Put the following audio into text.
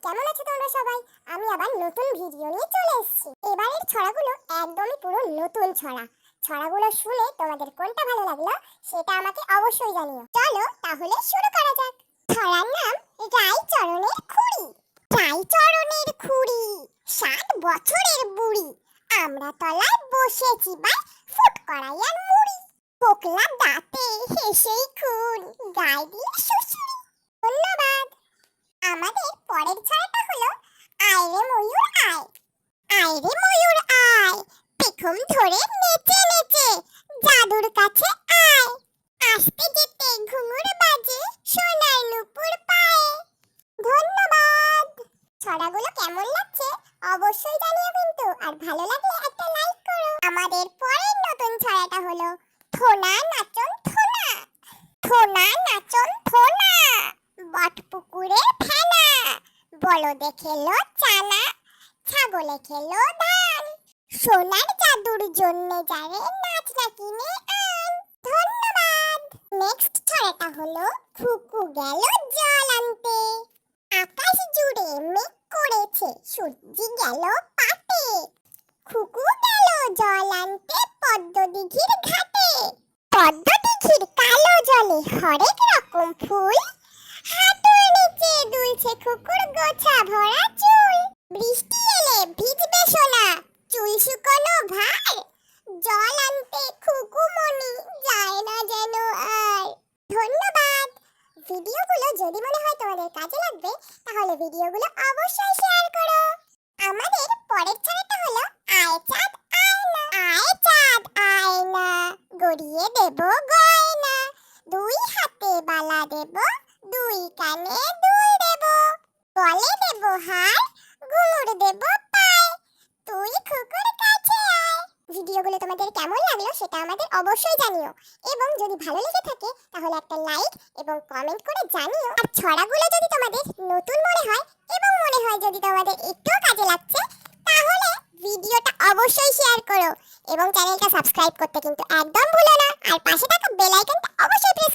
কেমন আছো তোমরা সবাই? আমি আবার নতুন ভিডিও নিয়ে চলে এসেছি। এবারের ছড়াগুলো একদমই পুরো নতুন ছড়া। ছড়াগুলো শুনে তোমাদের কোনটা ভালো লাগলো সেটা আমাকে অবশ্যই জানিও। চলো তাহলে শুরু করা যাক। ছড়ার নাম রাইচরণের খুড়ি। রাইচরণের খুড়ি 7 বছরের বুড়ি, আমরা তলায় বসেছি ভাই ফুট কড়াই আর মুড়ি। পোকলা দাঁতে হেসেই খুন, গায়ে দিয়ে শুশুড়ি। ধন্যবাদ। আমাদের পরের ছড়াটা হলো আয় রে ময়ূর আয়। আয় রে ময়ূর আয়, পেখম ধরে নেচে নেচে জাদুর কাছে আয়। আসতে যেতে ঘুঙুর বাজে সোনার নুপুর পায়ে। ধন্যবাদ। ছড়াগুলো কেমন লাগছে অবশ্যই জানিও কিন্তু, আর ভালো লাগলে একটা লাইক করো। আমাদের পরের নতুন ছড়াটা হলো থোনা নাচন থোনা। থোনা নাচন থোনা, বটপুকুরের ফেনা, বলদে খেলো চানা, ছাগলে খেলো ধান। সোনার জাদুর জন্য যারে নাচ না কিনে আন। ধন্যবাদ। নেক্সট ছড়াটা হলো খুকু গেল জল আনতে। আকাশ জুড়ে মেঘ করেছে সূর্যি গেল পাটে। খুকু গেল জল আনতে পদ্ম দিঘির ঘাটে। পদ্ম দিঘির কালো জলে হরেক রকম ফুল, হাঁটুর নিচে দুলছে খুকুর গোছা ভরা চুল। বৃষ্টি এলে ভিজবে সোনা, চুল শুকানো ভার, জল আনতে খুকু মনি যায় না যেন আর। ধন্যবাদ। ভিডিওগুলো যদি মনে হয় তোমাদের কাজে লাগবে তাহলে ভিডিওগুলো অবশ্যই শেয়ার করো। আমাদের পরের ছড়াটা হলো আয় চাঁদ আয় না। আয় চাঁদ আয় না, গড়িয়ে দেব গয়না, দুই হাতে বালা দেব, দুই কানে দুল দেব, গলে দেব হার, ঘুঙুর দেব পায়, তুই খুকুর কাছে আয়। ভিডিওগুলো তোমাদের কেমন লাগলো সেটা আমাদের অবশ্যই জানিও, এবং যদি ভালো লেগে থাকে তাহলে একটা লাইক এবং কমেন্ট করে জানিও। আর ছড়াগুলো যদি তোমাদের নতুন মনে হয় এবং মনে হয় যদি তোমাদের একটু কাজে লাগছে তাহলে ভিডিওটা অবশ্যই শেয়ার করো এবং চ্যানেলটা সাবস্ক্রাইব করতে কিন্তু একদম ভুলো না। আর পাশে থাকা বেল আইকনটা অবশ্যই প্রেস